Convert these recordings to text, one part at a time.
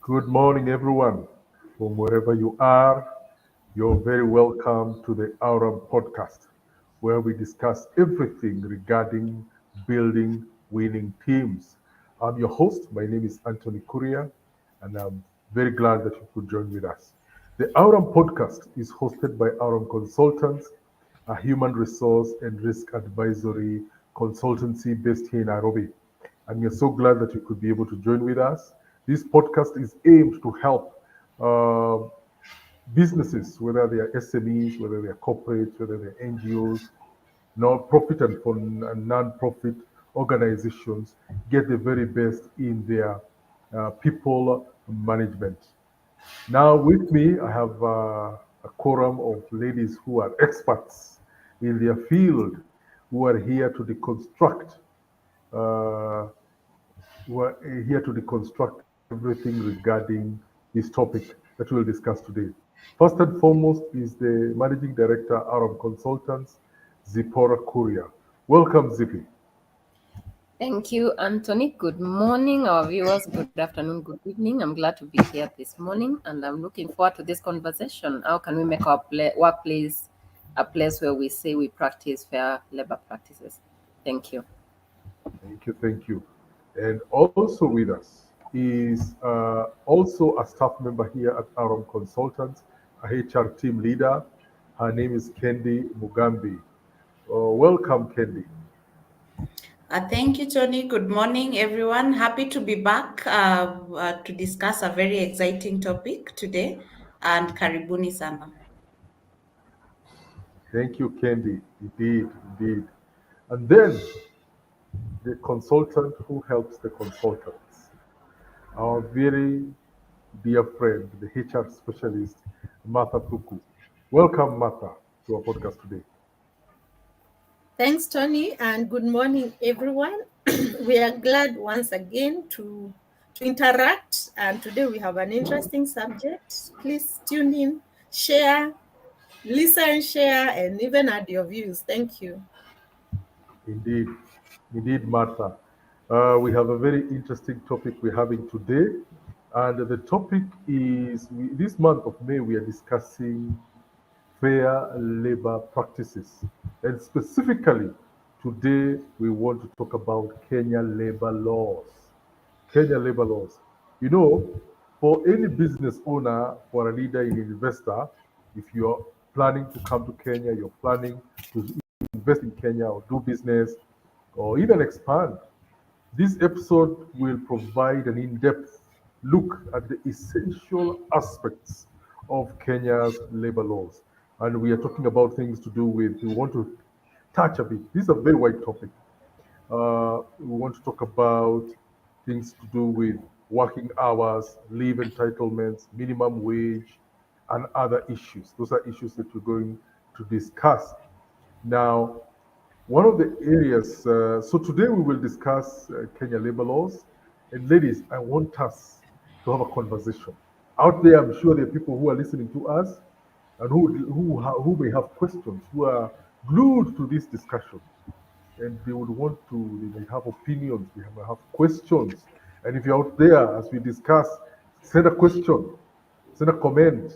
Good morning, everyone. From wherever you are, you're very welcome to the Aurum podcast, where we discuss everything regarding building winning teams. I'm your host. My name is Anthony Kuria, and I'm very glad that you could join with us. The Aurum podcast is hosted by Aurum Consultants, a human resource and risk advisory consultancy based here in Nairobi. And we are so glad that you could be able to join with us. This podcast is aimed to help uh, businesses, whether they are SMEs, whether they are corporates, whether they're NGOs, non-profit and non-profit organizations, get the very best in their people management. Now, with me, I have a quorum of ladies who are experts in their field, who are here to deconstruct uh, we're here to deconstruct everything regarding this topic that we'll discuss today. First and foremost is the Managing Director, Aram Consultants, Zipporah Kuria. Welcome, Zippy. Thank you, Anthony. Good morning, our viewers. Good afternoon, good evening. I'm glad to be here this morning, and I'm looking forward to this conversation. How can we make our workplace a place where we say we practice fair labor practices? Thank you. Thank you, thank you. And also with us is also a staff member here at Aram Consultants, a HR team leader. Her name is Kendi Mugambi. Welcome, Kendi. Thank you, Tony. Good morning, everyone. Happy to be back to discuss a very exciting topic today. And karibuni sana. Thank you, Kendi. Indeed, indeed. And then the consultant who helps the consultants, our very dear friend, the HR specialist, Martha Tuku. Welcome, Martha, to our podcast today. Thanks, Tony, and good morning, everyone. We are glad once again to interact, and today we have an interesting subject. Please tune in, share, listen, share, and even add your views. Thank you. Indeed, indeed, Martha. We have a very interesting topic we're having today, and the topic is this month of May we are discussing fair labor practices, and specifically today we want to talk about Kenya labor laws. Kenya labor laws. You know, for any business owner, for a leader, an investor, if you're planning to come to Kenya, you're planning to invest in Kenya or do business or even expand, this episode will provide an in depth look at the essential aspects of Kenya's labor laws. And we are talking about things to do with, we want to touch a bit. This is a very wide topic. We want to talk about things to do with working hours, leave entitlements, minimum wage, and other issues. Those are issues that we're going to discuss. Now, one of the areas, so today we will discuss Kenya labor laws. And ladies, I want us to have a conversation. Out there, I'm sure there are people who are listening to us and who may have questions, who are glued to this discussion and they would want to, they may have opinions, they may have questions. And if you're out there as we discuss, send a question, send a comment.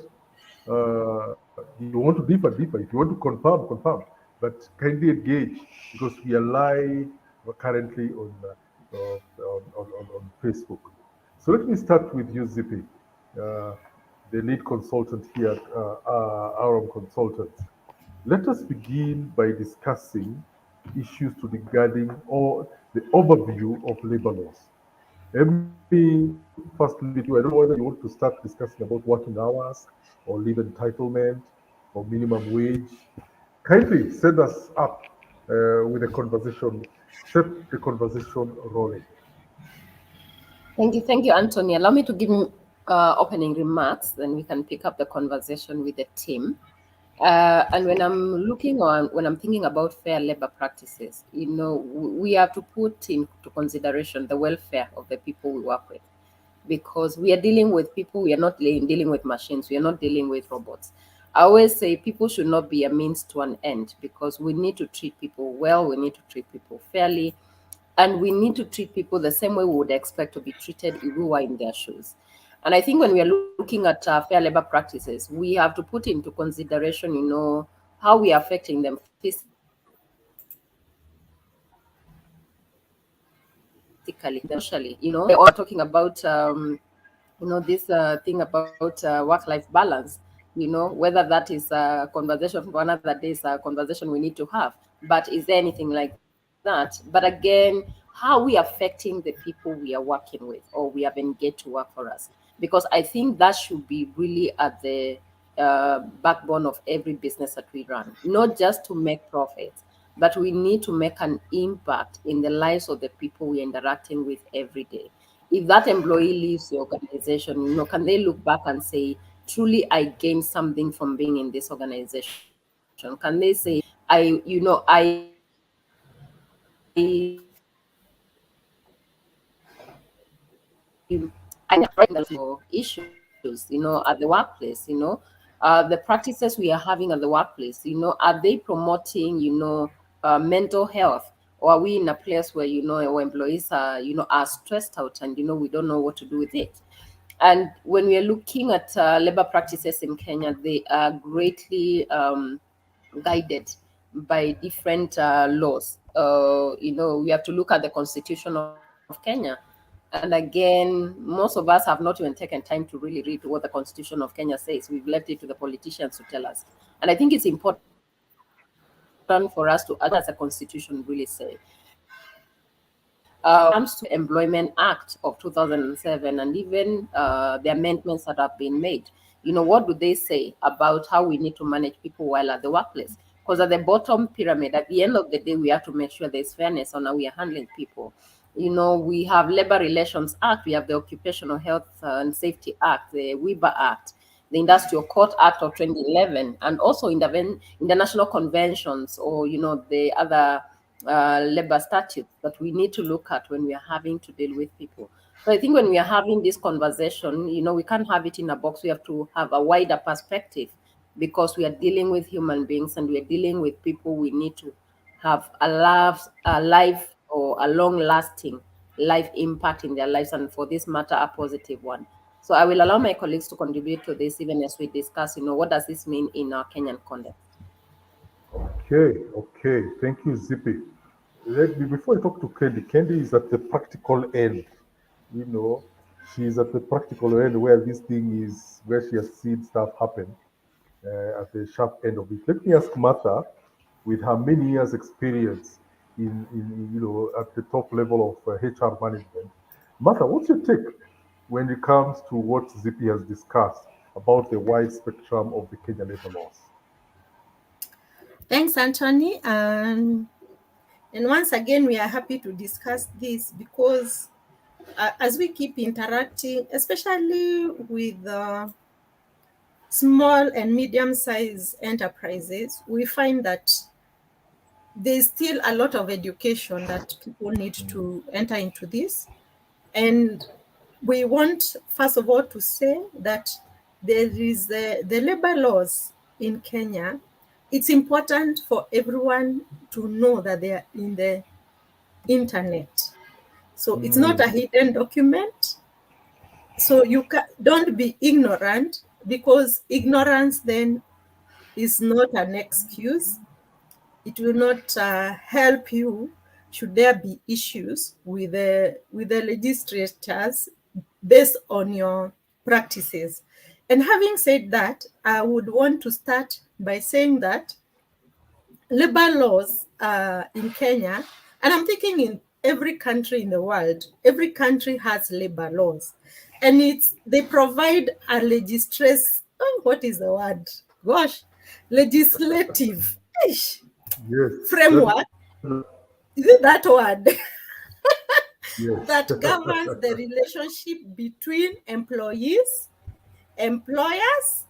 You want to differ, differ. If you want to confirm, confirm. But kindly engage because we are live currently on Facebook. So let me start with you, Zippy, the lead consultant here at Aram Consultants. Let us begin by discussing issues to regarding or the overview of labor laws. Let me first leave it to you. I don't know whether you want to start discussing about working hours or leave entitlement or minimum wage. Kindly send us up with a conversation, set the conversation rolling. Thank you, Anthony. Allow me to give opening remarks, then we can pick up the conversation with the team. And when I'm thinking about fair labor practices, we have to put into consideration the welfare of the people we work with, because we are dealing with people. We are not dealing with machines. We are not dealing with robots. I always say people should not be a means to an end, because we need to treat people well. We need to treat people fairly, and we need to treat people the same way we would expect to be treated if we were in their shoes. And I think when we are looking at fair labor practices, we have to put into consideration, how we are affecting them physically, socially. They are talking about this thing about work-life balance, whether that is a conversation for another day, is a conversation we need to have. But is there anything like that? But again, how are we affecting the people we are working with or we have engaged to work for us? Because I think that should be really at the backbone of every business that we run, not just to make profits, but we need to make an impact in the lives of the people we're interacting with every day. If that employee leaves the organization, can they look back and say, truly, I gained something from being in this organization? Can they say, issues, at the workplace, the practices we are having at the workplace, are they promoting, mental health? Or are we in a place where, our employees are, are stressed out and, we don't know what to do with it? And when we are looking at labor practices in Kenya, they are greatly guided by different laws. We have to look at the Constitution of Kenya. And again, most of us have not even taken time to really read what the Constitution of Kenya says. We've left it to the politicians to tell us. And I think it's important for us to understand what does the Constitution really say. When it comes to Employment Act of 2007 and even the amendments that have been made, what do they say about how we need to manage people while at the workplace? Because at the bottom pyramid, at the end of the day, we have to make sure there's fairness on how we are handling people. We have Labor Relations Act, we have the Occupational Health and Safety Act, the WIBA Act, the Industrial Court Act of 2011, and also international conventions or, the other labor statutes that we need to look at when we are having to deal with people. So I think when we are having this conversation, we can't have it in a box. We have to have a wider perspective because we are dealing with human beings and we are dealing with people. We need to have a life or a long-lasting life impact in their lives, and for this matter, a positive one. So I will allow my colleagues to contribute to this, even as we discuss, what does this mean in our Kenyan context? Okay, okay. Thank you, Zippy. Let me, before I talk to Candy, Candy is at the practical end. You know, she's at the practical end where this thing is, where she has seen stuff happen at the sharp end of it. Let me ask Martha, with her many years' experience at the top level of HR management. Martha, what's your take when it comes to what Zippy has discussed about the wide spectrum of the Kenya labor laws? Thanks, Anthony. And once again, we are happy to discuss this because as we keep interacting, especially with small and medium-sized enterprises, we find that there's still a lot of education that people need to enter into this. And we want, first of all, to say that there is the labor laws in Kenya. It's important for everyone to know that they are in the internet. So it's not a hidden document. So don't be ignorant, because ignorance then is not an excuse. It will not help you should there be issues with the legislators based on your practices. And having said that, I would want to start by saying that labor laws in Kenya, and I'm thinking in every country in the world, every country has labor laws. And they provide a what is the word? Gosh, legislative Yes, framework. Is it that word? yes. That governs the relationship between employees, employers,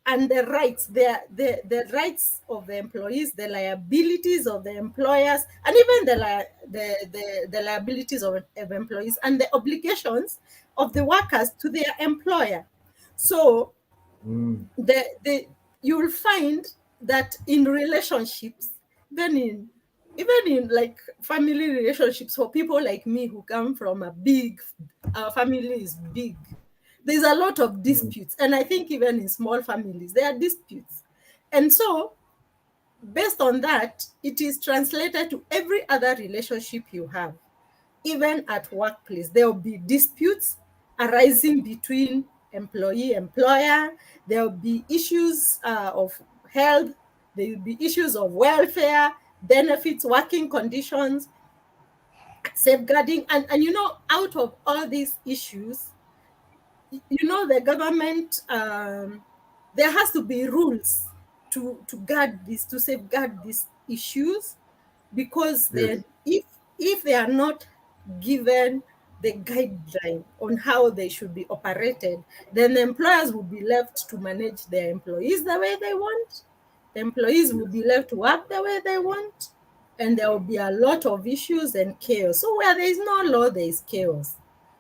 and the rights, the rights of the employees, the liabilities of the employers, and even the liabilities of employees, and the obligations of the workers to their employer. So you will find that in relationships, even in like family relationships, for people like me who come from our family is big. there's a lot of disputes. And I think even in small families, there are disputes. And so, based on that, it is translated to every other relationship you have. Even at workplace, there will be disputes arising between employee, employer. There will be issues of health. There will be issues of welfare, benefits, working conditions, safeguarding. And out of all these issues, the government, there has to be rules to guard this, to safeguard these issues, because Yes. then if they are not given the guideline on how they should be operated, then the employers will be left to manage their employees the way they want. The employees will be left to work the way they want, and there will be a lot of issues and chaos. So where there is no law, there is chaos.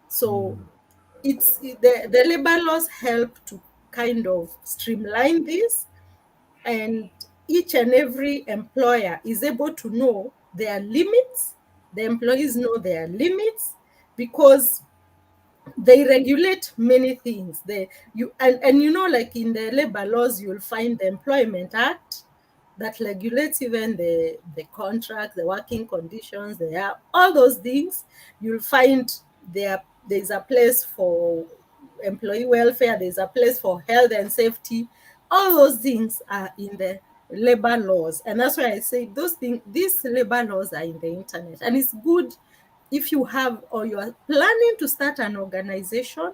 So the labor laws help to kind of streamline this, and each and every employer is able to know their limits. The employees know their limits, because they regulate many things. Like in the labor laws, you'll find the Employment Act that regulates even the contract, the working conditions, all those things. You'll find there's a place for employee welfare, there's a place for health and safety. All those things are in the labor laws. And that's why I say these labor laws are in the internet. And it's good if you have, or you are planning to start an organization,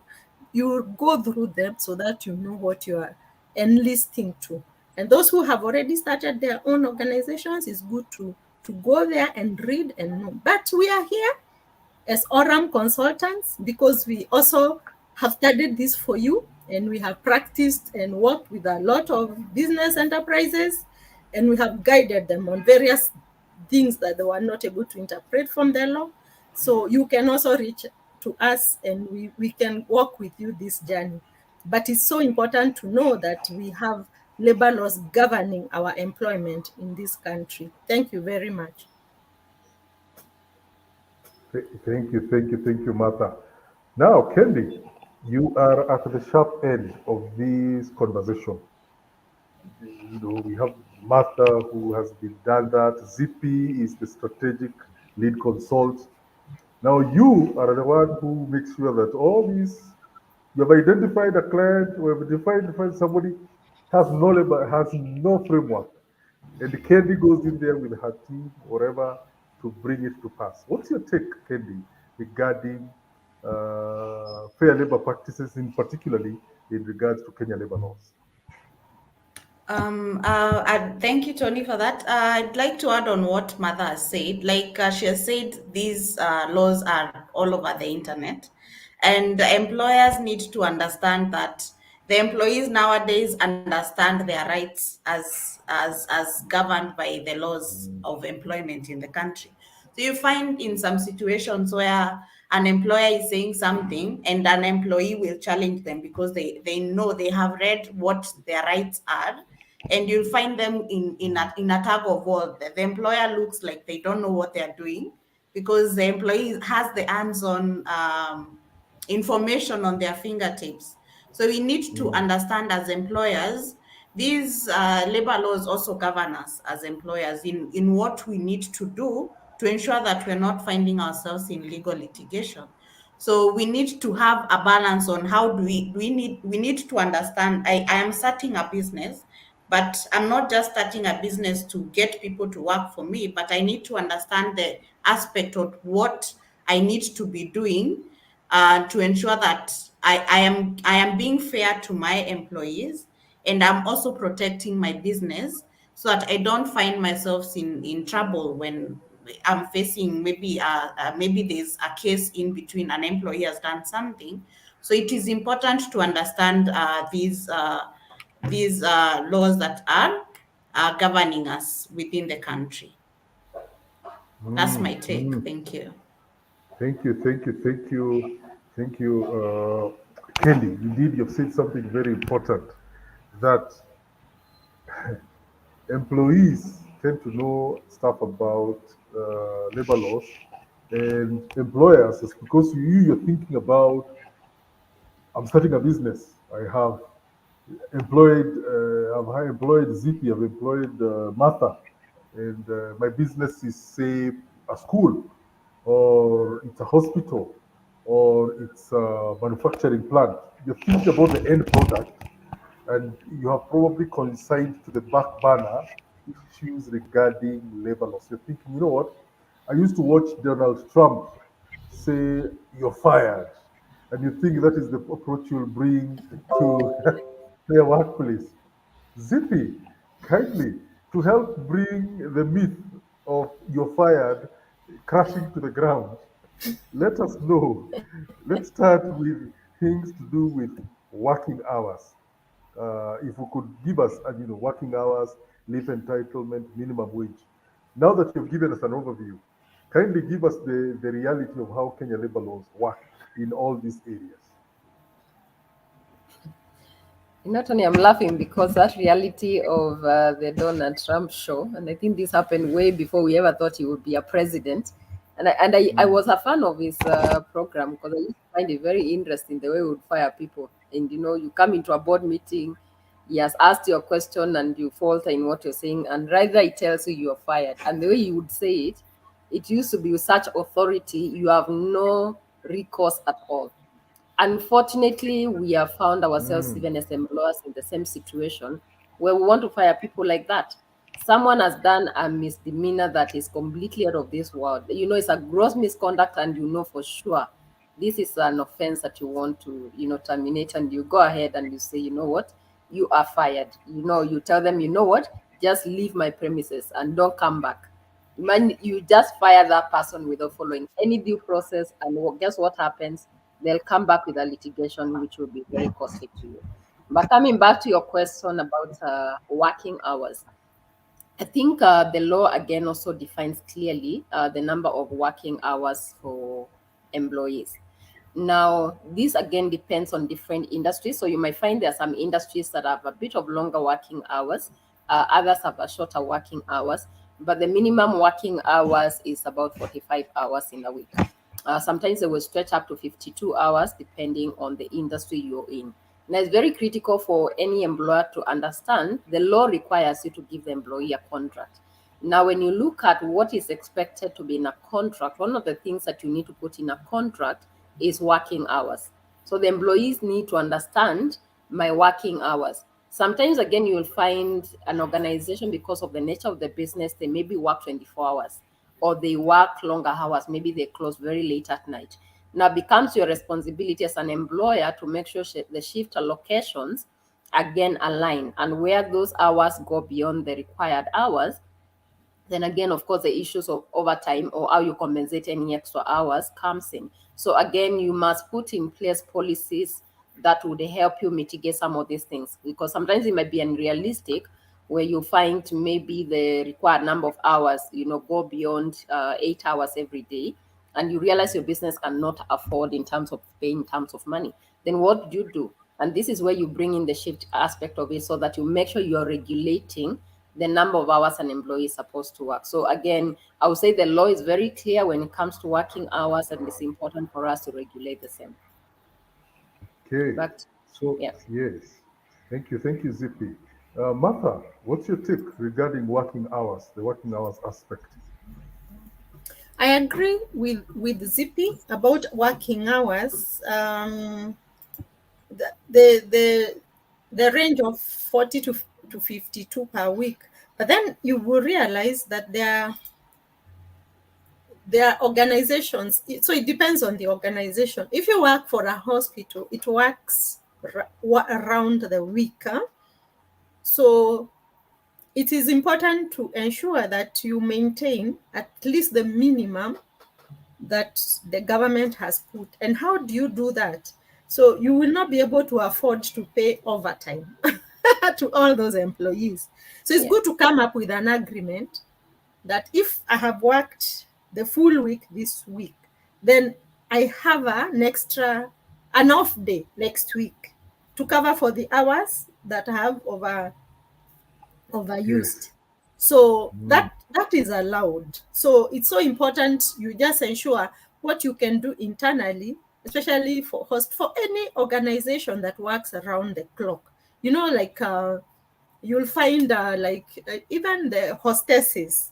you go through them so that you know what you are enlisting to. And those who have already started their own organizations, it's good to go there and read and know. But we are here as Oram consultants because we also have studied this for you, and we have practiced and worked with a lot of business enterprises, and we have guided them on various things that they were not able to interpret from the law. So you can also reach to us, and we can walk with you this journey. But it's so important to know that we have labor laws governing our employment in this country. Thank you very much. Thank you, Martha. Now, Kendi, you are at the sharp end of this conversation. We have Martha who has been done that. Zippy is the strategic lead consult. Now you are the one who makes sure that all these, you have identified a client, you have identified somebody has no labor, has no framework. And Kendi goes in there with her team, whatever, to bring it to pass. What's your take, Kendi, regarding fair labor practices, in particularly in regards to Kenya labor laws? Thank you, Tony, for that. I'd like to add on what Mother has said. Like she has said, these laws are all over the internet, and the employers need to understand that the employees nowadays understand their rights as governed by the laws of employment in the country. So you find in some situations where an employer is saying something and an employee will challenge them because they know, they have read what their rights are, and you'll find them in a tug of war. The employer looks like they don't know what they're doing because the employee has the hands-on information on their fingertips. So we need to understand as employers, these labor laws also govern us as employers in what we need to do to ensure that we're not finding ourselves in legal litigation. So we need to have a balance on how we need to understand, I am starting a business, but I'm not just starting a business to get people to work for me, but I need to understand the aspect of what I need to be doing to ensure that I am being fair to my employees, and I'm also protecting my business so that I don't find myself in trouble when I'm facing maybe there's a case in between, an employee has done something. So it is important to understand these laws that are governing us within the country. That's my take. Thank you. Thank you, thank you, thank you, thank you, Kelly. Indeed, you've said something very important, that employees tend to know stuff about labor laws, and employers, it's because you're thinking about I'm starting a business. I've employed Zippy, I've employed Martha, and my business is, say, a school, or it's a hospital, or it's a manufacturing plant. You think about the end product, and you have probably consigned to the back burner issues regarding labor laws. You're thinking, you know what? I used to watch Donald Trump say, "You're fired," and you think that is the approach you'll bring to their workplace. Zippy, kindly, to help bring the myth of "you're fired" crashing to the ground, let us know. Let's start with things to do with working hours. If you could give us, working hours, leave entitlement, minimum wage. Now that you've given us an overview, kindly give us the reality of how Kenya labor laws work in all these areas. Not only I'm laughing because that reality of the Donald Trump show, and I think this happened way before we ever thought he would be a president. And I Mm. was a fan of his program because I used to find it very interesting the way he would fire people. And you come into a board meeting, he has asked you a question and you falter in what you're saying, and rather he tells you you're fired. And the way he would say it, it used to be with such authority, you have no recourse at all. Unfortunately, we have found ourselves, Mm. even as employers, in the same situation where we want to fire people like that. Someone has done a misdemeanor that is completely out of this world. It's a gross misconduct, and for sure this is an offense that you want to, terminate, and you go ahead and you say, you know what, you are fired. You tell them, you know what, just leave my premises and don't come back. Man, you just fire that person without following any due process, and guess what happens? They'll come back with a litigation, which will be very costly to you. But coming back to your question about working hours, I think the law again also defines clearly the number of working hours for employees. Now, this again depends on different industries. So you might find there are some industries that have a bit of longer working hours, others have a shorter working hours, but the minimum working hours is about 45 hours in a week. Sometimes they will stretch up to 52 hours depending on the industry you're in. Now, it's very critical for any employer to understand the law requires you to give the employee a contract. Now, when you look at what is expected to be in a contract, one of the things that you need to put in a contract is working hours. So the employees need to understand my working hours. Sometimes, again, you will find an organization, because of the nature of the business, they maybe work 24 hours or they work longer hours. Maybe they close very late at night. Now, it becomes your responsibility as an employer to make sure the shift allocations again align, and where those hours go beyond the required hours, then again, of course, the issues of overtime or how you compensate any extra hours comes in. So again, you must put in place policies that would help you mitigate some of these things, because sometimes it might be unrealistic where you find maybe the required number of hours, go beyond 8 hours every day, and you realize your business cannot afford in terms of paying, in terms of money. Then what do you do? And this is where you bring in the shift aspect of it, so that you make sure you're regulating the number of hours an employee is supposed to work. So again, I would say the law is very clear when it comes to working hours, and it's important for us to regulate the same. Okay. But So, yeah, yes. Thank you, Zippy. Martha, what's your take regarding working hours, the working hours aspect? I agree with Zippy about working hours. The range of 40 to 52 per week. But then you will realize that there are organizations, so it depends on the organization. If you work for a hospital, it works around the week. So it is important to ensure that you maintain at least the minimum that the government has put. And how do you do that? So you will not be able to afford to pay overtime to all those employees. So it's yeah, good to come up with an agreement that if I have worked the full week this week, then I have an off day next week to cover for the hours that I have overused. Yes. So Mm. that is allowed. So it's so important you just ensure what you can do internally, especially for for any organization that works around the clock. Like you'll find even the hostesses,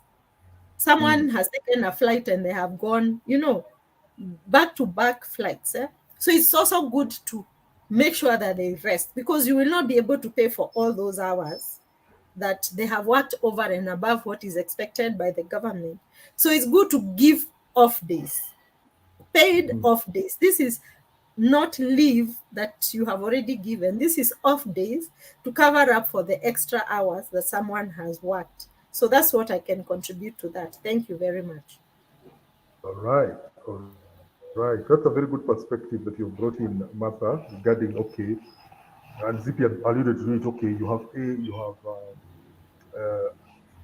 someone has taken a flight and they have gone, back to back flights. So it's also good to make sure that they rest, because you will not be able to pay for all those hours that they have worked over and above what is expected by the government. So it's good to give off days, paid off days. This is not leave that you have already given. This is off days to cover up for the extra hours that someone has worked. So that's what I can contribute to that. Thank you very much. All right. That's a very good perspective that you've brought in, Martha, regarding, okay, and Zippy had alluded to it, okay, you have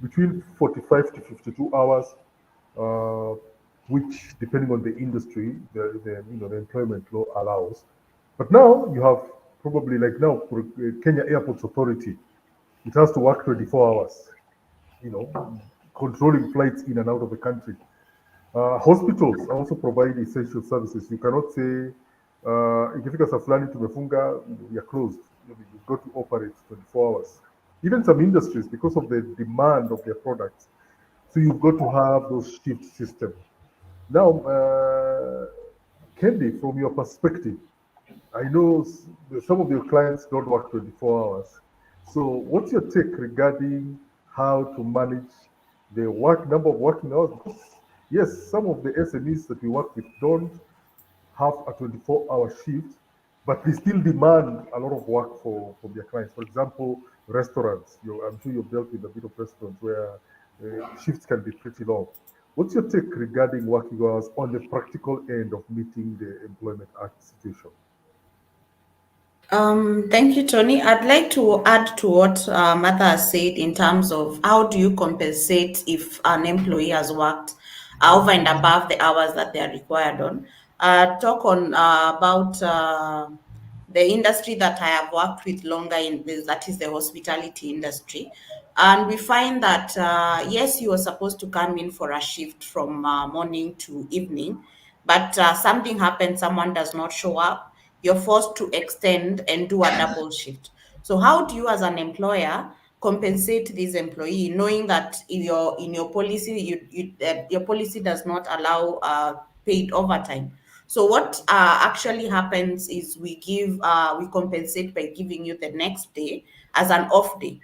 between 45 to 52 hours, uh, which, depending on the industry, the employment law allows. But now you have probably, like now, for Kenya Airports Authority, it has to work 24 hours, you know, controlling flights in and out of the country. Hospitals also provide essential services. You cannot say, ikifika saa fulani tumefunga, we are closed. You've got to operate 24 hours. Even some industries, because of the demand of their products, so you've got to have those shift system. Now, Candy, from your perspective, I know some of your clients don't work 24 hours. So, what's your take regarding how to manage the number of working hours? Because yes, some of the SMEs that we work with don't have a 24-hour shift, but they still demand a lot of work from their clients. For example, restaurants. I'm sure you've dealt with a bit of restaurants where shifts can be pretty long. What's your take regarding working hours on the practical end of meeting the Employment Act situation? Thank you, Tony. I'd like to add to what Martha has said in terms of how do you compensate if an employee has worked over and above the hours that they are required on. Talk on about the industry that I have worked with longer in this, that is the hospitality industry. And we find that, yes, you are supposed to come in for a shift from morning to evening, but something happens, someone does not show up, you're forced to extend and do a double shift. So how do you as an employer compensate this employee, knowing that in your policy your policy does not allow paid overtime? So what actually happens is we compensate by giving you the next day as an off day.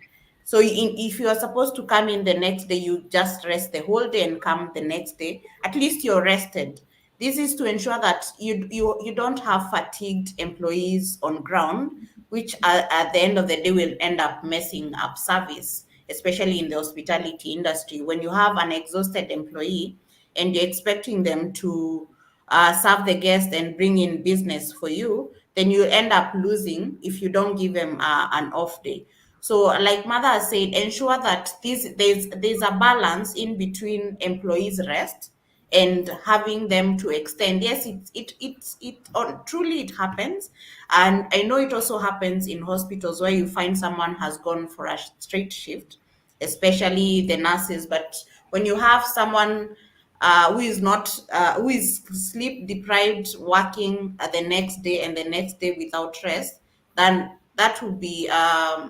So if you are supposed to come in the next day, you just rest the whole day and come the next day. At least you're rested. This is to ensure that you don't have fatigued employees on ground, which at the end of the day will end up messing up service, especially in the hospitality industry. When you have an exhausted employee and you're expecting them to serve the guest and bring in business for you, then you end up losing if you don't give them an off day. So, like Mother said, ensure that there's a balance in between employees' rest and having them to extend. Yes, truly it happens, and I know it also happens in hospitals where you find someone has gone for a straight shift, especially the nurses. But when you have someone who is sleep deprived, working the next day and the next day without rest, then that would be a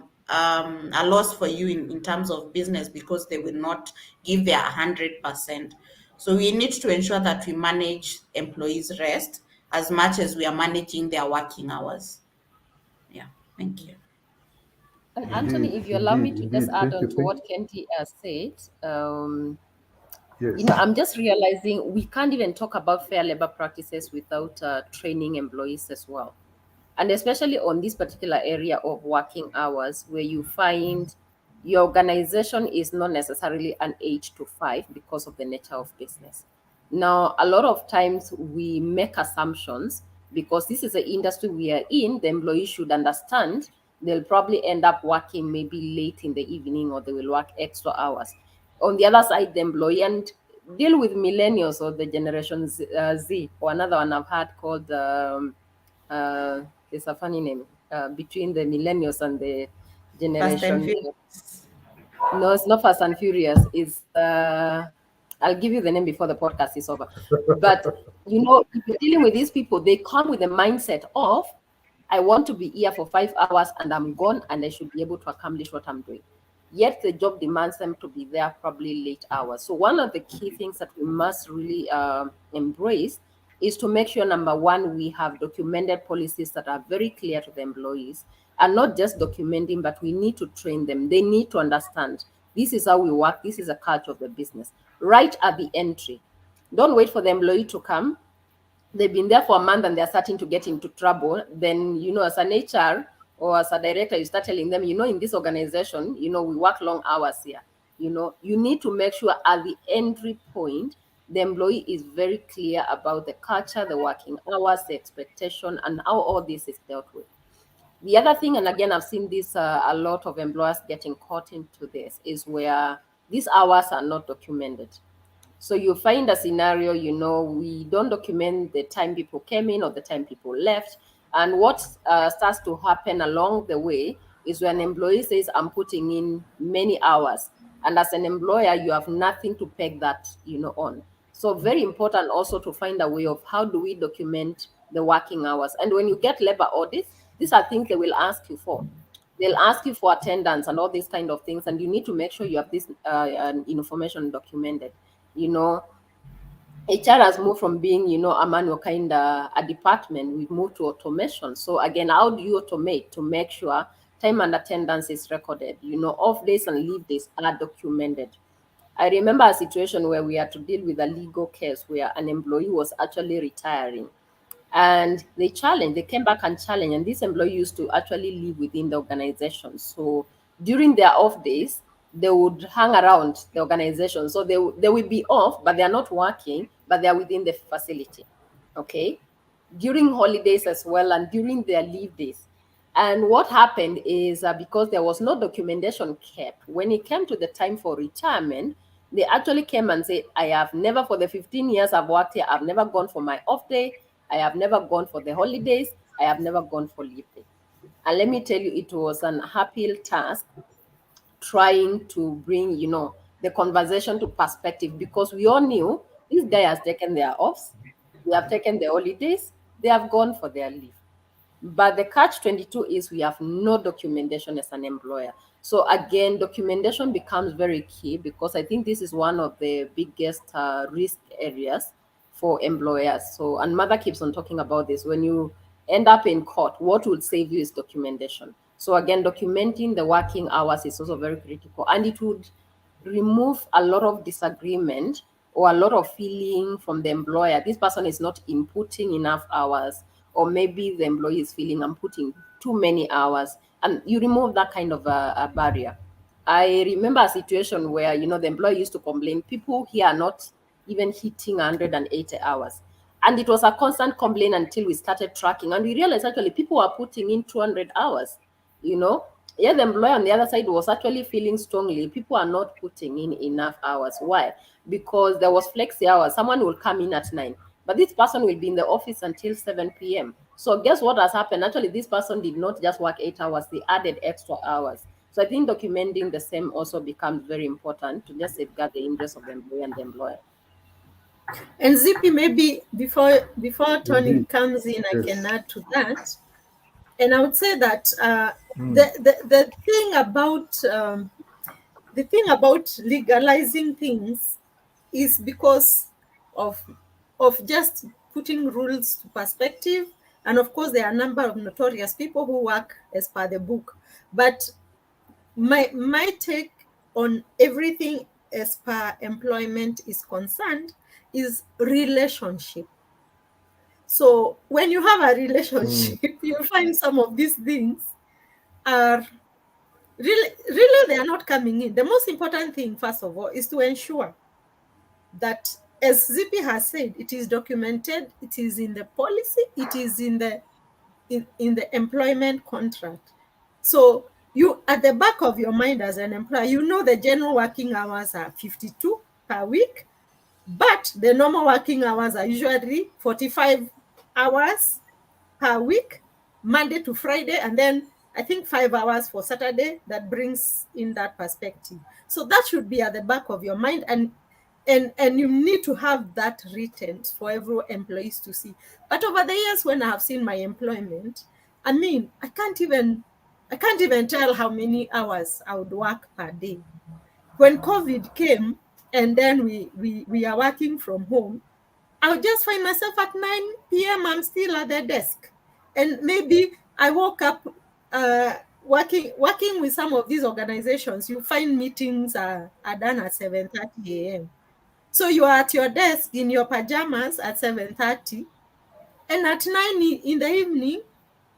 loss for you in terms of business, because they will not give their 100%. So we need to ensure that we manage employees' rest as much as we are managing their working hours. Yeah, thank you. And Indeed, Anthony, if you allow me indeed, to just indeed. add Thank on you. to Thank what Kenty has said, Yes. I'm just realizing we can't even talk about fair labor practices without training employees as well. And especially on this particular area of working hours, where you find your organization is not necessarily an 8 to 5 because of the nature of business. Now, a lot of times we make assumptions because this is the industry we are in, the employee should understand they'll probably end up working maybe late in the evening, or they will work extra hours. On the other side, the employee, and deal with millennials or the generation Z, or another one I've had called uh, it's a funny name, between the millennials and the Fast and generation. Furious. No, it's not Fast and Furious. It's I'll give you the name before the podcast is over. But if you're dealing with these people, they come with the mindset of, I want to be here for 5 hours and I'm gone, and I should be able to accomplish what I'm doing. Yet the job demands them to be there probably late hours. So one of the key things that we must really embrace is to make sure, number one, we have documented policies that are very clear to the employees, and not just documenting, but we need to train them. They need to understand this is how we work. This is a culture of the business. Right at the entry. Don't wait for the employee to come. They've been there for a month and they're starting to get into trouble. Then, as an HR or as a director, you start telling them, in this organization, we work long hours here. You need to make sure at the entry point, the employee is very clear about the culture, the working hours, the expectation, and how all this is dealt with. The other thing, and again, I've seen this a lot of employers getting caught into this, is where these hours are not documented. So you find a scenario, we don't document the time people came in or the time people left. And what starts to happen along the way is when an employee says, I'm putting in many hours. And as an employer, you have nothing to peg that, on. So very important also to find a way of how do we document the working hours. And when you get labor audits, these are things they will ask you for. They'll ask you for attendance and all these kind of things. And you need to make sure you have this information documented. HR has moved from being, a manual kind of a department. We've moved to automation. So again, how do you automate to make sure time and attendance is recorded? Off days and leave days are documented. I remember a situation where we had to deal with a legal case where an employee was actually retiring. And they came back and challenged, and this employee used to actually live within the organization. So during their off days, they would hang around the organization. So they will be off, but they are not working, but they are within the facility. Okay. During holidays as well, and during their leave days. And what happened is because there was no documentation kept, when it came to the time for retirement, they actually came and said, I have never, for the 15 years I've worked here, I've never gone for my off day. I have never gone for the holidays. I have never gone for leave day. And let me tell you, it was an uphill task trying to bring, the conversation to perspective, because we all knew this guy has taken their offs, they have taken their holidays, they have gone for their leave. But the catch-22 is we have no documentation as an employer. So again, documentation becomes very key, because I think this is one of the biggest risk areas for employers. So, and Mother keeps on talking about this. When you end up in court, what will save you is documentation. So again, documenting the working hours is also very critical, and it would remove a lot of disagreement or a lot of feeling from the employer. This person is not inputting enough hours, or maybe the employee is feeling I'm putting too many hours, and you remove that kind of a barrier. I remember a situation where, the employee used to complain, people here are not even hitting 180 hours. And it was a constant complaint until we started tracking. And we realized actually people are putting in 200 hours, Yeah, the employer on the other side was actually feeling strongly people are not putting in enough hours. Why? Because there was flexi hours. Someone will come in at 9, but this person will be in the office until 7 p.m. So guess what has happened? Actually, this person did not just work 8 hours, they added extra hours. So I think documenting the same also becomes very important to just safeguard the interests of the employee and the employer. And Zippy, maybe before Tony Indeed. comes in, I Yes. can add to that. And I would say that the thing about legalizing things is because of just putting rules to perspective. And of course, there are a number of notorious people who work as per the book. But my take on everything as per employment is concerned is relationship. So when you have a relationship, you'll find some of these things are really they are not coming in. The most important thing, first of all, is to ensure that, as Zippy has said, it is documented, it is in the policy, it is in the employment contract. So you, at the back of your mind as an employer, the general working hours are 52 per week, but the normal working hours are usually 45 hours per week, Monday to Friday, and then I think 5 hours for Saturday. That brings in that perspective. So that should be at the back of your mind. And and you need to have that written for every employees to see. But over the years, when I have seen my employment, I mean, I can't even tell how many hours I would work per day. When COVID came, and then we are working from home, I would just find myself at 9 p.m. I'm still at the desk. And maybe I woke up working with some of these organizations. You find meetings are done at 7:30 a.m. So you are at your desk in your pajamas at 7:30, and at 9 in the evening,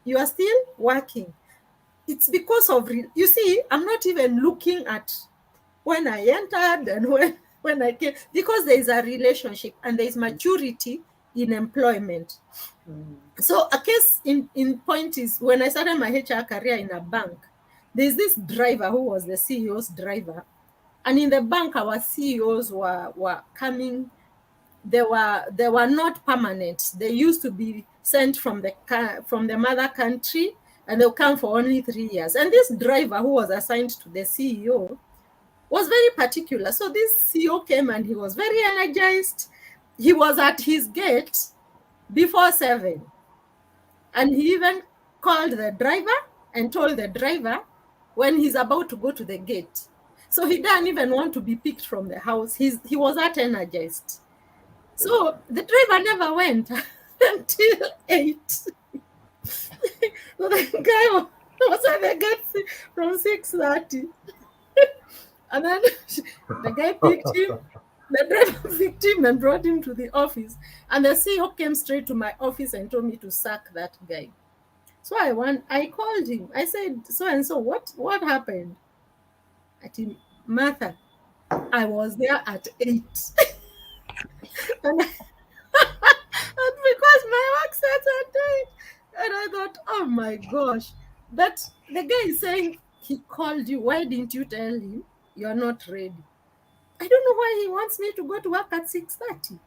you are still working. It's because of, you see, I'm not even looking at when I entered and when I came, because there is a relationship and there is maturity in employment. So a case in point is, when I started my HR career in a bank, there's this driver who was the CEO's driver. And in the bank, our CEOs were coming. They were not permanent. They used to be sent from the mother country, and they'll come for only 3 years. And this driver who was assigned to the CEO was very particular. So this CEO came and he was very energized. He was at his gate before 7. And he even called the driver and told the driver when he's about to go to the gate. So he didn't even want to be picked from the house. He was that energized. So the driver never went until 8. So the guy was at the gate from 6:30. And then the guy picked him, the driver picked him and brought him to the office. And the CEO came straight to my office and told me to sack that guy. So I called him. I said, so and so, what happened? I told Martha, I was there at 8. and, and because my work starts at 8. And I thought, oh my gosh. But the guy is saying he called you. Why didn't you tell him you're not ready? I don't know why he wants me to go to work at 6:30.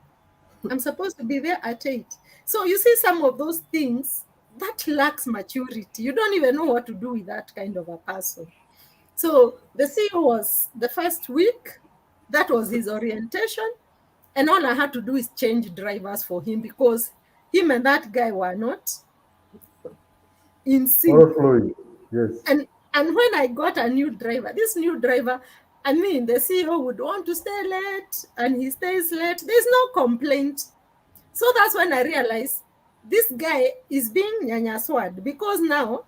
I'm supposed to be there at 8. So you see some of those things that lacks maturity. You don't even know what to do with that kind of a person. So the CEO was the first week. That was his orientation. And all I had to do is change drivers for him, because him and that guy were not in sync. Overflowing. Yes. And when I got a new driver, this new driver, I mean, the CEO would want to stay late and he stays late. There's no complaint. So that's when I realized this guy is being nyanyaswad, because now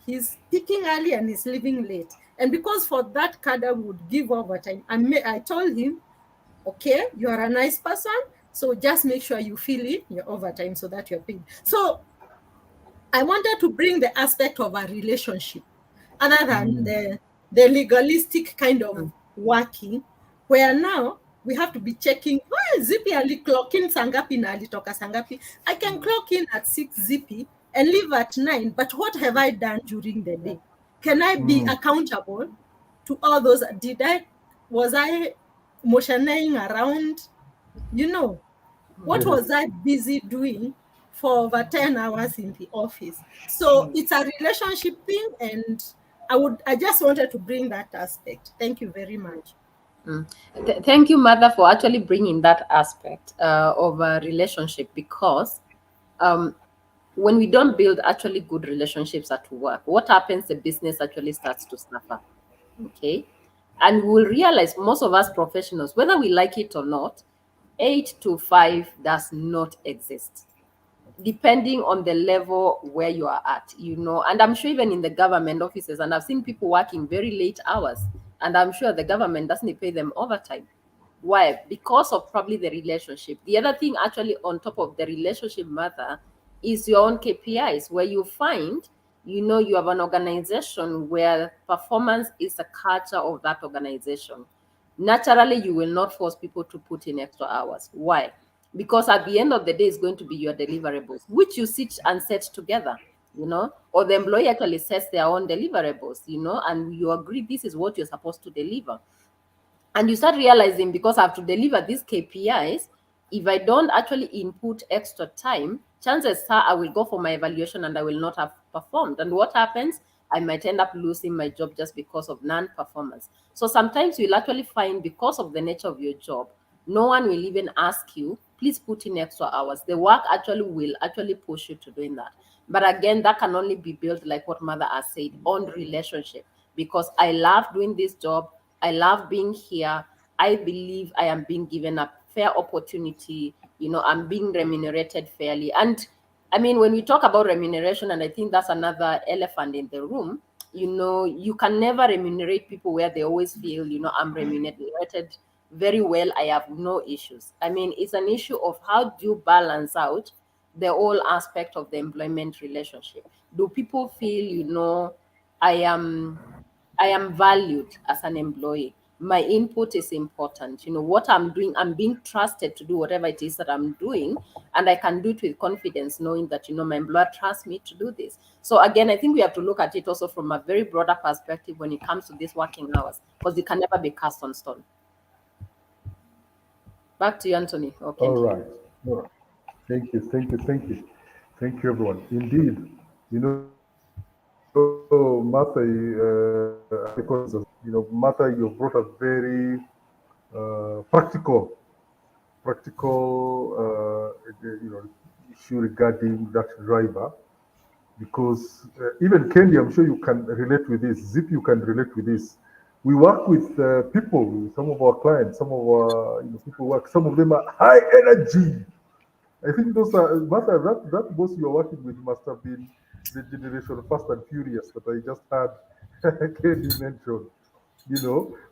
he's picking early and he's leaving late. And because for that cadre would give overtime, I told him, okay, you are a nice person, so just make sure you fill in your overtime so that you're paid. So I wanted to bring the aspect of a relationship, other than the legalistic kind of working, where now we have to be checking, Zippy ali clock in sangapi na alitoka sangapi. I can clock in at 6 Zippy and leave at 9, but what have I done during the day? Can I be accountable to all those? Was I motioning around? What was I busy doing for over 10 hours in the office? So it's a relationship thing, and I just wanted to bring that aspect. Thank you very much. Thank you, Mother, for actually bringing that aspect of a relationship, because when we don't build actually good relationships at work, what happens? The business actually starts to suffer. Okay. And we'll realize, most of us professionals, whether we like it or not, 8 to 5 does not exist, depending on the level where you are at, and I'm sure even in the government offices, and I've seen people working very late hours, and I'm sure the government doesn't pay them overtime. Why? Because of probably the relationship. The other thing actually on top of the relationship, Mother, is your own KPIs, where you find, you have an organization where performance is a culture of that organization. Naturally, you will not force people to put in extra hours. Why? Because at the end of the day, it's going to be your deliverables, which you sit and set together, or the employee actually sets their own deliverables, and you agree this is what you're supposed to deliver. And you start realizing, because I have to deliver these KPIs, if I don't actually input extra time, chances are I will go for my evaluation and I will not have performed. And what happens? I might end up losing my job just because of non-performance. So sometimes you'll actually find, because of the nature of your job, No one will even ask you, please put in extra hours. The work actually will actually push you to doing that. But again, that can only be built, like what Mother has said, on relationship. Because I love doing this job, I love being here. I believe I am being given a fair opportunity. I'm being remunerated fairly. And I mean, when we talk about remuneration, and I think that's another elephant in the room, you can never remunerate people where they always feel, I'm remunerated very well, I have no issues. I mean, it's an issue of how do you balance out the whole aspect of the employment relationship. Do people feel, I am I am valued as an employee. My input is important. What I'm doing, I'm being trusted to do whatever it is that I'm doing, and I can do it with confidence, knowing that, my employer trusts me to do this. So again, I think we have to look at it also from a very broader perspective when it comes to these working hours, because it can never be cast on stone. Back to you, Anthony or All Kendi. right. All right. Thank you. Thank you. Thank you. Thank you, everyone. Indeed, Martha, Martha, you brought a very practical issue regarding that driver. Because even Kendi, I'm sure you can relate with this. Zip, you can relate with this. We work with people, some of our clients, some of our people work. Some of them are high energy. I think those are Martha, that boss you're working with must have been the generation Fast and Furious that I just had Kendi mentioned. I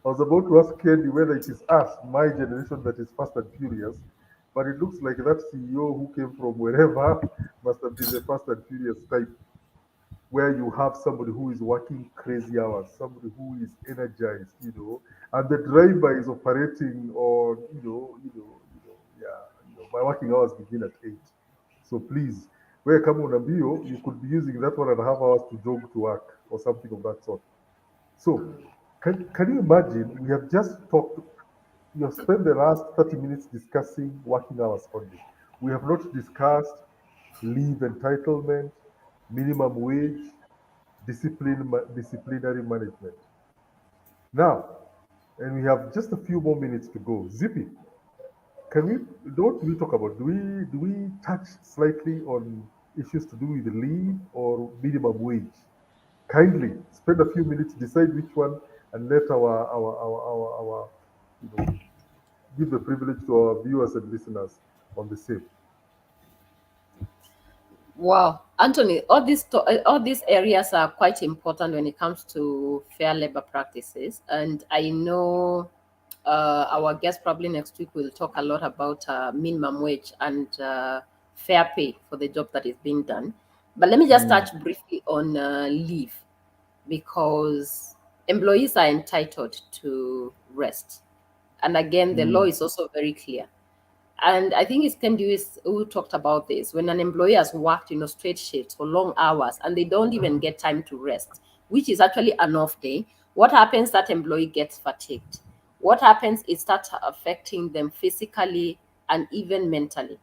was about to ask Kendi whether it is us, my generation, that is Fast and Furious, but it looks like that CEO who came from wherever must have been the Fast and Furious type, where you have somebody who is working crazy hours, somebody who is energized, and the driver is operating on, yeah, my working hours begin at 8. So please, where come on Ambio, you could be using that 1.5 hours to jog to work or something of that sort. So can you imagine we have just talked, we have spent the last 30 minutes discussing working hours only. We have not discussed leave entitlement, minimum wage, disciplinary management. Now, and we have just a few more minutes to go. Zippy, can we what do we talk about? Do we touch slightly on issues to do with leave or minimum wage? Kindly spend a few minutes, decide which one, and let our give the privilege to our viewers and listeners on the same. Wow, Anthony, all these areas are quite important when it comes to fair labor practices, and I know our guest probably next week will talk a lot about minimum wage and fair pay for the job that is being done. But let me just Mm, touch briefly on leave, because employees are entitled to rest, and again, the law mm, is also very clear. And I think it's Ken Lewis who talked about this. When an employee has worked, straight shifts for long hours and they don't even get time to rest, which is actually an off day, what happens? That employee gets fatigued. What happens is starts affecting them physically and even mentally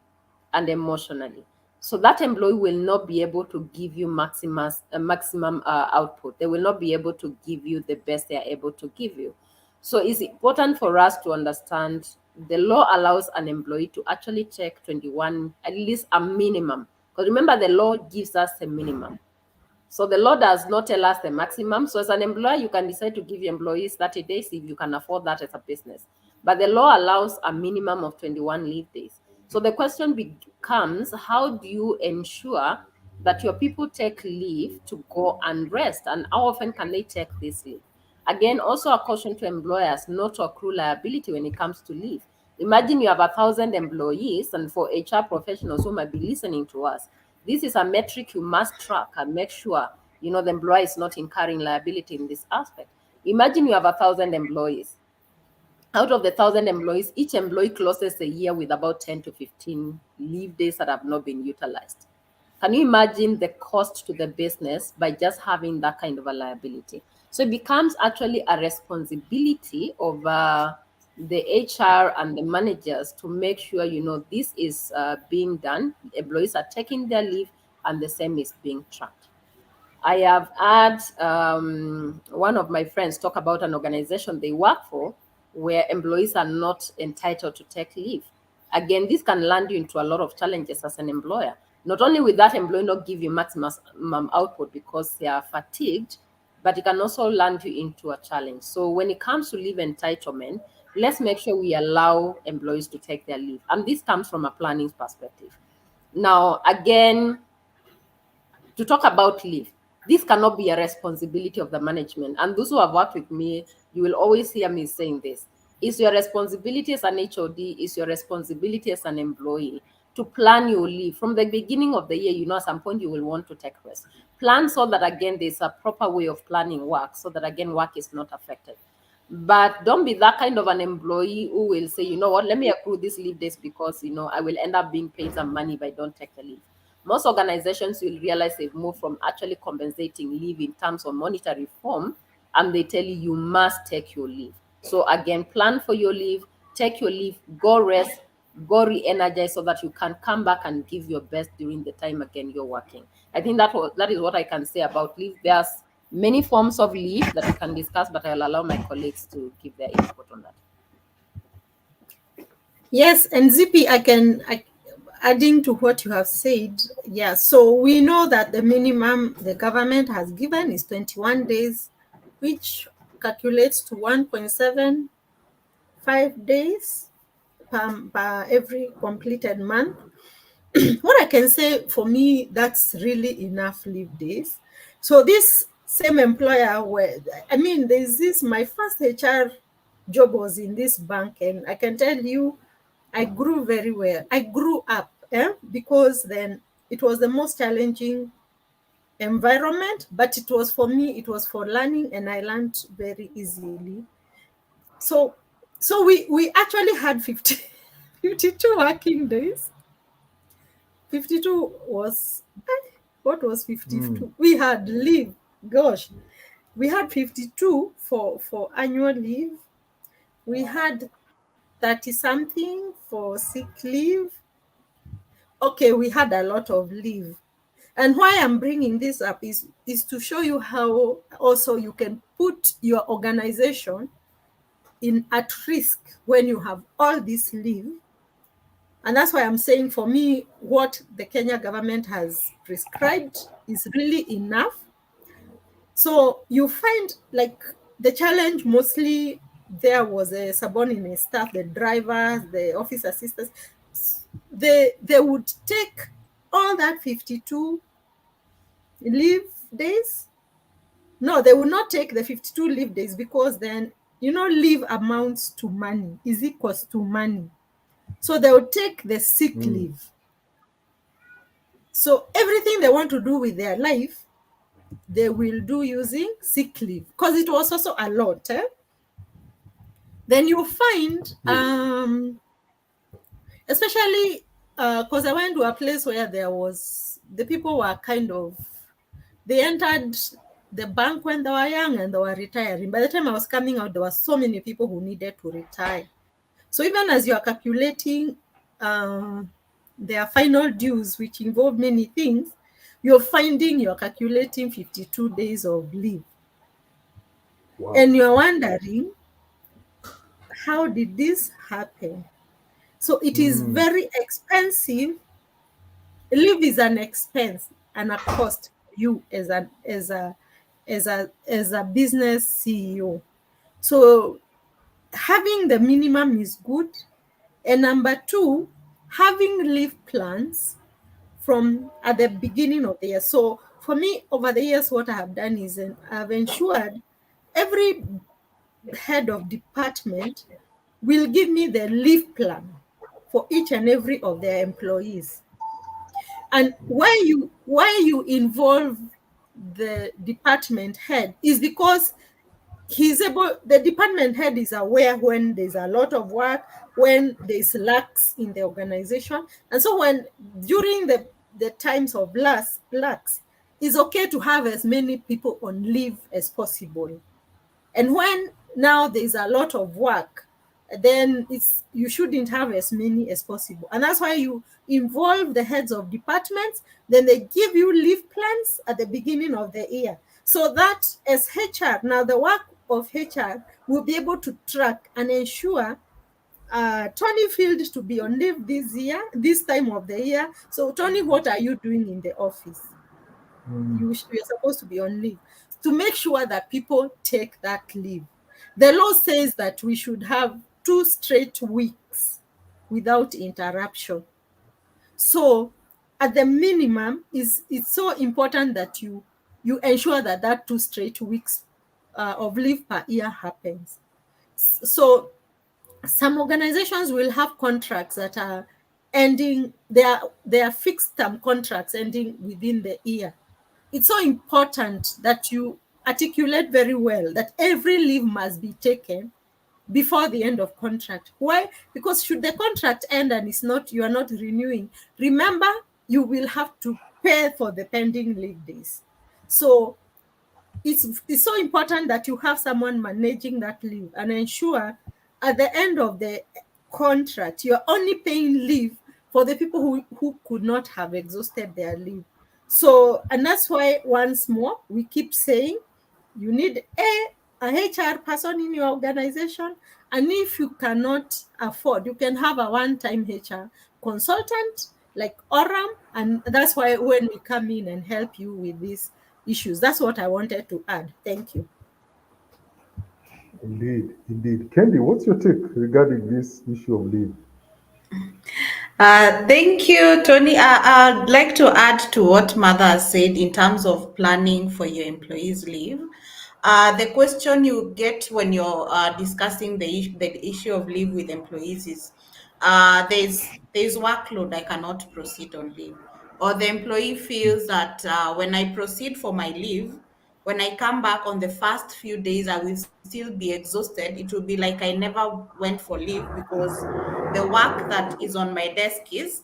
and emotionally. So that employee will not be able to give you maximum output. They will not be able to give you the best they are able to give you. So it's important for us to understand the law allows an employee to actually take 21, at least a minimum. Because remember, the law gives us a minimum. So the law does not tell us the maximum. So as an employer, you can decide to give your employees 30 days if you can afford that as a business. But the law allows a minimum of 21 leave days. So the question becomes, how do you ensure that your people take leave to go and rest? And how often can they take this leave? Again, also a caution to employers not to accrue liability when it comes to leave. Imagine you have 1,000 employees, and for HR professionals who might be listening to us, this is a metric you must track and make sure the employer is not incurring liability in this aspect. Imagine you have 1,000 employees. Out of the 1,000 employees, each employee closes a year with about 10 to 15 leave days that have not been utilized. Can you imagine the cost to the business by just having that kind of a liability? So it becomes actually a responsibility of the HR and the managers to make sure this is being done. Employees are taking their leave, and the same is being tracked. I have had one of my friends talk about an organization they work for. where employees are not entitled to take leave. Again, this can land you into a lot of challenges as an employer. Not only will that employee not give you maximum output because they are fatigued, but it can also land you into a challenge. So when it comes to leave entitlement, let's make sure we allow employees to take their leave. And this comes from a planning perspective. Now, again, to talk about leave, this cannot be a responsibility of the management. And those who have worked with me, you will always hear me saying this. It's your responsibility as an HOD, it's your responsibility as an employee to plan your leave. From the beginning of the year, you know, at some point you will want to take rest. Plan so that, again, there's a proper way of planning work so that, again, work is not affected. But don't be that kind of an employee who will say, you know what, let me accrue these leave days because, you know, I will end up being paid some money if I don't take the leave. Most organizations will realize they've moved from actually compensating leave in terms of monetary form, and they tell you you must take your leave. So again, plan for your leave, take your leave, go rest, go re-energize so that you can come back and give your best during the time again you're working. I think that is what I can say about leave. There's many forms of leave that we can discuss, but I'll allow my colleagues to give their input on that. Yes, and Zippy, adding to what you have said, yeah, so we know that the minimum the government has given is 21 days, which calculates to 1.75 days per every completed month. What I can say, for me, that's really enough leave days. So this same employer there's this, my first HR job was in this bank, and I can tell you, I grew very well. I grew up, because then it was the most challenging environment, but it was for me, it was for learning, and I learned very easily. So we actually had 52 working days. 52 was, what was 52? We had leave. Gosh, we had 52 for annual leave. We had 30 something for sick leave. Okay, we had a lot of leave. And why I'm bringing this up is to show you how also you can put your organization at risk when you have all this leave. And that's why I'm saying, for me, what the Kenya government has prescribed is really enough. So you find, like, the challenge mostly there was a subordinate staff, the drivers, the office assistants. They would take all that 52 leave days. No, they will not take the 52 leave days, because then, leave amounts to money, is equals to money. So they will take the sick leave. So everything they want to do with their life, they will do using sick leave, because it was also a lot. Then you find, especially because I went to a place where the people were they entered the bank when they were young and they were retiring. By the time I was coming out, there were so many people who needed to retire. So even as you are calculating their final dues, which involve many things, you're finding you're calculating 52 days of leave. Wow. And you're wondering, how did this happen? So it is very expensive. Leave is an expense and a cost for you as a business CEO. So having the minimum is good. And number two, having leave plans from at the beginning of the year. So for me, over the years, what I have done is I've ensured every head of department will give me the leave plan for each and every of their employees. And why you involve the department head is because the department head is aware when there's a lot of work, when there's lacks in the organization. And so when during the times of lacks, it's okay to have as many people on leave as possible. And when now there's a lot of work, then you shouldn't have as many as possible. And that's why you involve the heads of departments, then they give you leave plans at the beginning of the year. So that as HR, now the work of HR will be able to track and ensure Tony failed to be on leave this year, this time of the year. So, Tony, what are you doing in the office? Mm, You're supposed to be on leave, to make sure that people take that leave. The law says that we should have 2 straight weeks without interruption. So at the minimum, is it's so important that you ensure that 2 straight weeks of leave per year happens. So some organizations will have contracts that are ending, they are fixed term contracts ending within the year. It's so important that you articulate very well that every leave must be taken before the end of contract. Why? Because should the contract end and it's not, you are not renewing, remember, you will have to pay for the pending leave days. So it's so important that you have someone managing that leave and ensure at the end of the contract you're only paying leave for the people who could not have exhausted their leave. So, and that's why once more we keep saying you need a HR person in your organization, and if you cannot afford, you can have a one-time HR consultant like Oram, and that's why when we come in and help you with these issues, that's what I wanted to add. Thank you. indeed, indeed. Candy, what's your take regarding this issue of leave? Thank you, Tony. I'd like to add to what Mother has said in terms of planning for your employees' leave. The question you get when you're discussing the issue of leave with employees is there's workload, I cannot proceed on leave. Or the employee feels that when I proceed for my leave, when I come back on the first few days, I will still be exhausted. It will be like I never went for leave because the work that is on my desk is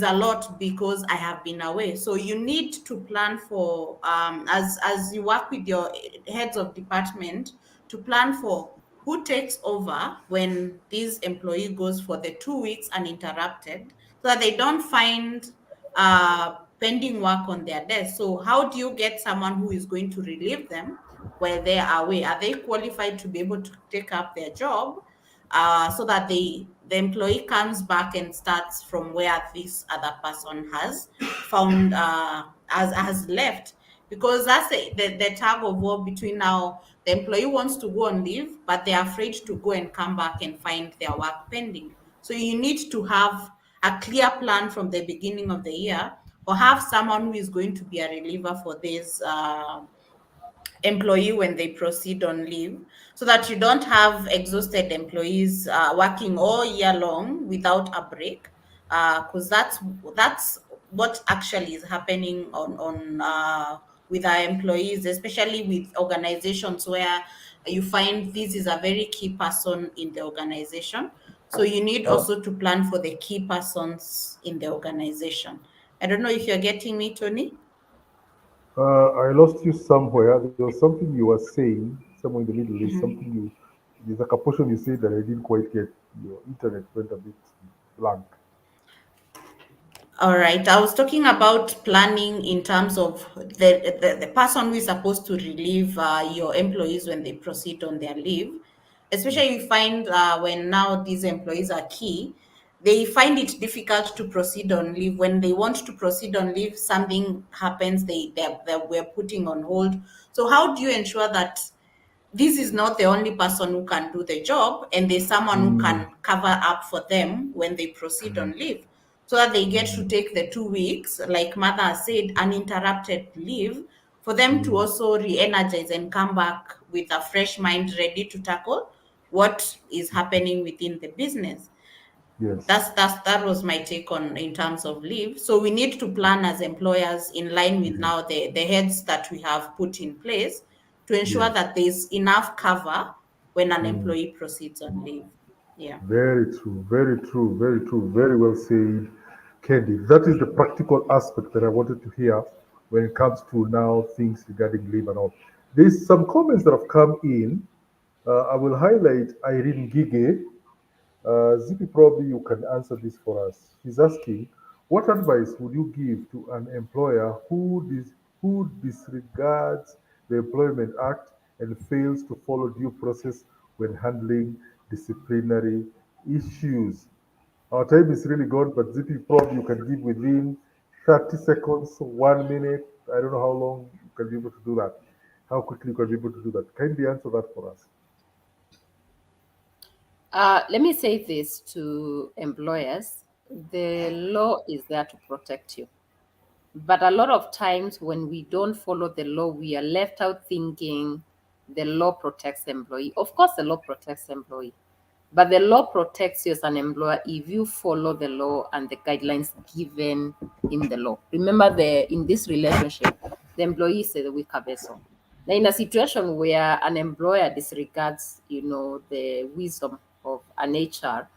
a lot because I have been away. So you need to plan for as you work with your heads of department to plan for who takes over when this employee goes for the 2 weeks uninterrupted, so that they don't find pending work on their desk. So how do you get someone who is going to relieve them while they are away? Are they qualified to be able to take up their job, so that the employee comes back and starts from where this other person has found has left? Because that's the tug of war between now the employee wants to go on leave, but they're afraid to go and come back and find their work pending. So you need to have a clear plan from the beginning of the year, or have someone who is going to be a reliever for this employee when they proceed on leave, so that you don't have exhausted employees working all year long without a break, because that's what actually is happening on with our employees, especially with organizations where you find this is a very key person in the organization. So you need Uh, also to plan for the key persons in the organization. I don't know if you're getting me, Tony. I lost you somewhere. There was something you were saying somewhere in the middle. There's something there's like a portion you said that I didn't quite get. Your internet went a bit blank. All right. I was talking about planning in terms of the person who is supposed to relieve your employees when they proceed on their leave. Especially you find when now these employees are key, they find it difficult to proceed on leave. When they want to proceed on leave, something happens, they were putting on hold. So how do you ensure that this is not the only person who can do the job, and there's someone who Mm, can cover up for them when they proceed on leave, so that they get to take the 2 weeks, like Mother has said, uninterrupted leave, for them to mm, also re-energize and come back with a fresh mind ready to tackle what is happening within the business. yes, That was my take on in terms of leave. So we need to plan as employers in line with yes, now the heads that we have put in place, to ensure yes. that there's enough cover when an Mm. employee proceeds on leave. Yeah. Very true, very true, very true. Very well said, Candy. That is the practical aspect that I wanted to hear when it comes to now things regarding leave and all. There's some comments that have come in. I will highlight Irene Gige. Zippy, probably you can answer this for us. She's asking, what advice would you give to an employer who disregards the Employment Act and fails to follow due process when handling disciplinary issues. Our time is really gone, but Zippy, probably you can give within 30 seconds, 1 minute. I don't know how long you can be able to do that. How quickly you can be able to do that. Kindly answer that for us. Let me say this to employers: the law is there to protect you. But a lot of times when we don't follow the law, we are left out thinking the law protects the employee. Of course, the law protects the employee, but the law protects you as an employer if you follow the law and the guidelines given in the law. Remember, in this relationship, the employee is the weaker vessel. Now, in a situation where an employer disregards, the wisdom of an HR,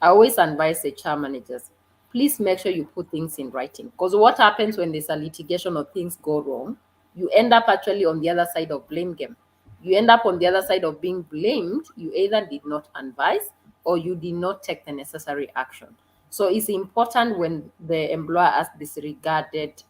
I always advise HR managers, please make sure you put things in writing. Because what happens when there's a litigation or things go wrong, you end up actually on the other side of blame game. You end up on the other side of being blamed. You either did not advise or you did not take the necessary action. So it's important when the employer has disregarded,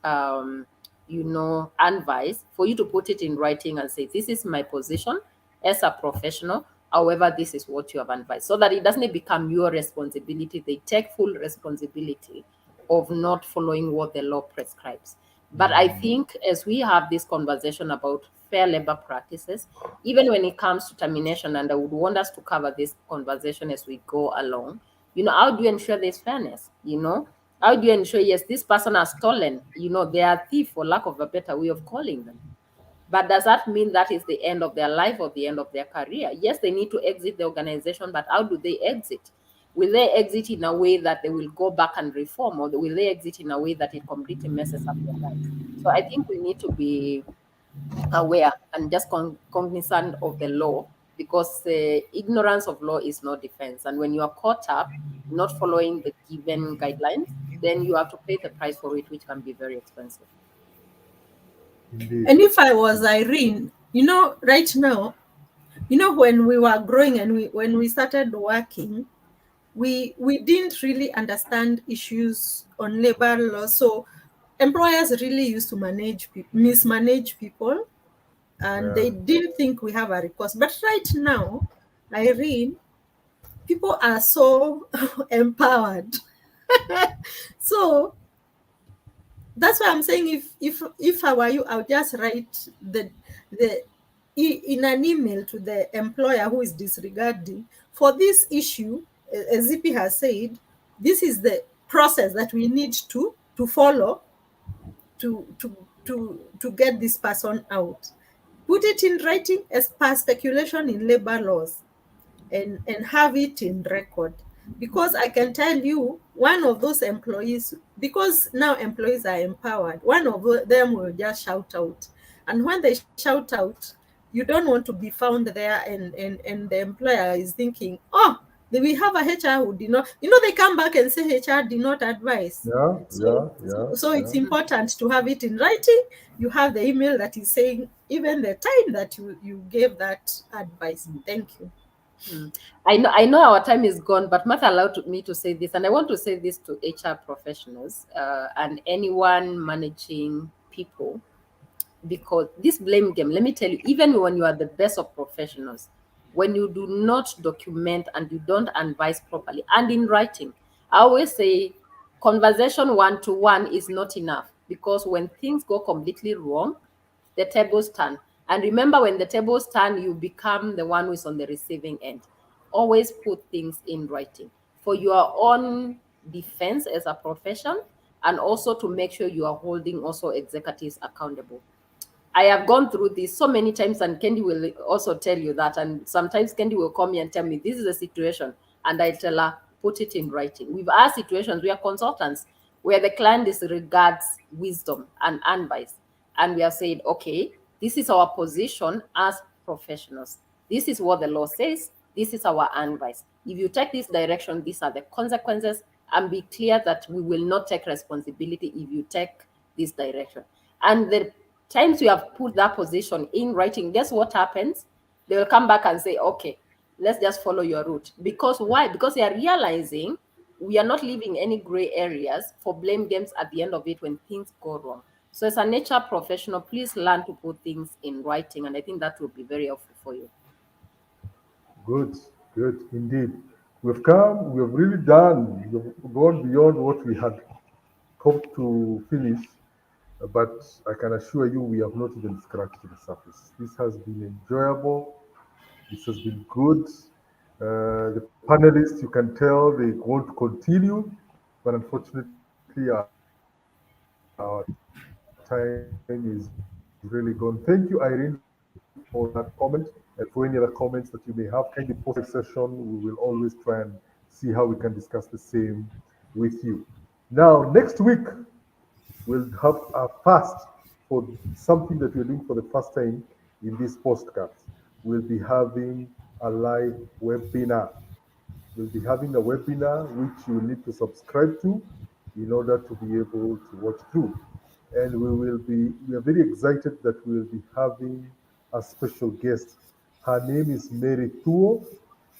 advice, for you to put it in writing and say, this is my position as a professional. However, this is what you have advised, so that it doesn't become your responsibility. They take full responsibility of not following what the law prescribes. But I think as we have this conversation about fair labor practices, even when it comes to termination, and I would want us to cover this conversation as we go along, how do you ensure there's fairness? How do you ensure, yes, this person has stolen, they are thief, for lack of a better way of calling them. But does that mean that is the end of their life or the end of their career? Yes, they need to exit the organization, but how do they exit? Will they exit in a way that they will go back and reform, or will they exit in a way that it completely messes up their lives? So I think we need to be aware and just cognizant of the law, because ignorance of law is no defense. And when you are caught up not following the given guidelines, then you have to pay the price for it, which can be very expensive. Indeed. And if I was Irene, right now, when we were growing and when we started working, we didn't really understand issues on labor law. So employers really used to mismanage people, and Yeah. they didn't think we have a recourse. But right now, Irene, people are so empowered. So that's why I'm saying, if I were you, I would just write the in an email to the employer who is disregarding for this issue. As Zippy has said, this is the process that we need to follow to get this person out. Put it in writing as per speculation in labor laws, and have it in record. Because I can tell you, one of those employees, because now employees are empowered, one of them will just shout out. And when they shout out, you don't want to be found there, and the employer is thinking, oh, we have a HR who did not, they come back and say HR did not advise. Yeah. So, Yeah. Yeah. so it's Yeah. important to have it in writing. You have the email that is saying even the time that you gave that advice. Thank you. I know our time is gone, but Martha allowed me to say this, and I want to say this to HR professionals and anyone managing people, because this blame game, let me tell you, even when you are the best of professionals, when you do not document and you don't advise properly and in writing, I always say conversation one-to-one is not enough, because when things go completely wrong, the tables turn. And remember, when the tables turn, you become the one who is on the receiving end. Always put things in writing for your own defense as a profession, and also to make sure you are holding also executives accountable. I have gone through this so many times, and Kendi will also tell you that. And sometimes Kendi will call me and tell me, this is the situation. And I tell her, put it in writing. We've had situations, we are consultants, where the client disregards wisdom and advice. And we have said, okay, this is our position as professionals. This is what the law says. This is our advice. If you take this direction, these are the consequences. And be clear that we will not take responsibility if you take this direction. And the times we have put that position in writing, guess what happens? They will come back and say, okay, let's just follow your route. Because why? Because they are realizing we are not leaving any gray areas for blame games at the end of it when things go wrong. So as a nature professional, please learn to put things in writing, and I think that will be very helpful for you. Good, good, indeed. We've really done, we've gone beyond what we had hoped to finish, but I can assure you we have not even scratched the surface. This has been enjoyable. This has been good. The panelists, you can tell they want to continue, but unfortunately, our time is really gone. Thank you, Irene, for that comment, and for any other comments that you may have. Kindly post them in the comment section. We will always try and see how we can discuss the same with you. Now, next week, we'll have a fast for something that we're doing for the first time in this postcard. We'll be having a live webinar. We'll be having a webinar which you will need to subscribe to in order to be able to watch through. And we are very excited that we will be having a special guest. Her name is Mary Thuo,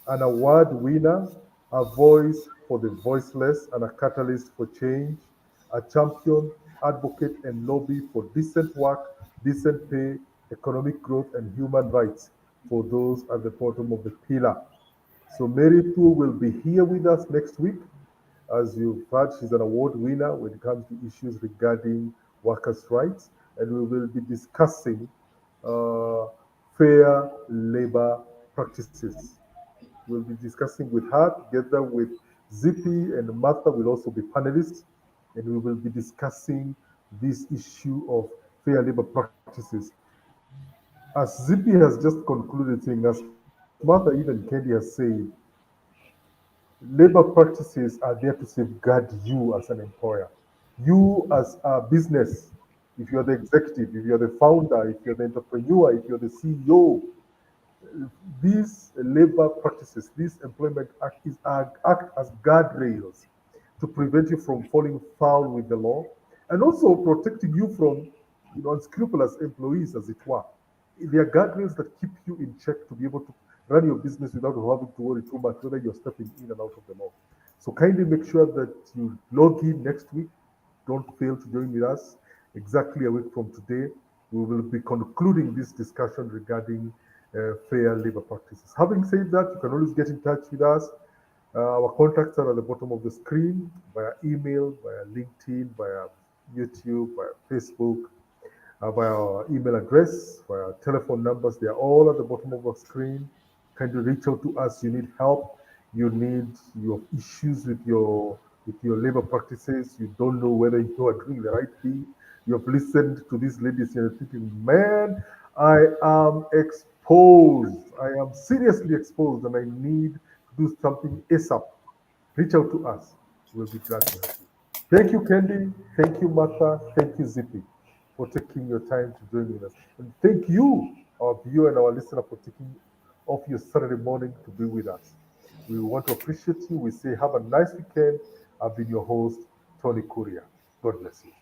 an award winner, a voice for the voiceless, and a catalyst for change, a champion, advocate, and lobby for decent work, decent pay, economic growth, and human rights for those at the bottom of the pillar. So Mary Thu will be here with us next week. As you've heard, she's an award winner when it comes to issues regarding workers' rights, and we will be discussing uh, fair labor practices. We'll be discussing with her together with Zippy, and Martha will also be panelists, and we will be discussing this issue of fair labor practices. As Zippy has just concluded saying, as Martha even Kendi has said, labor practices are there to safeguard you as an employer. You as a business, if you're the executive, if you're the founder, if you're the entrepreneur, if you're the CEO, these labor practices, these employment act as guardrails to prevent you from falling foul with the law, and also protecting you from unscrupulous employees, as it were. They are guardrails that keep you in check to be able to run your business without having to worry too much whether you're stepping in and out of the law. So kindly make sure that you log in next week. Don't fail to join with us. Exactly a week from today, we will be concluding this discussion regarding fair labor practices. Having said that, you can always get in touch with us. Our contacts are at the bottom of the screen via email, via LinkedIn, via YouTube, via Facebook, via our email address, via our telephone numbers. They are all at the bottom of our screen. Kindly reach out to us. You need help. You need your issues with your labor practices. You don't know whether you are doing the right thing. You have listened to these ladies and you're thinking, man, I am exposed. I am seriously exposed and I need to do something ASAP. Reach out to us. We'll be glad to help you. Thank you, Candy. Thank you, Martha. Thank you, Zippy, for taking your time to join with us. And thank you, our viewer and our listener, for taking off your Saturday morning to be with us. We want to appreciate you. We say, have a nice weekend. I've been your host, Tony Kuria. God bless you.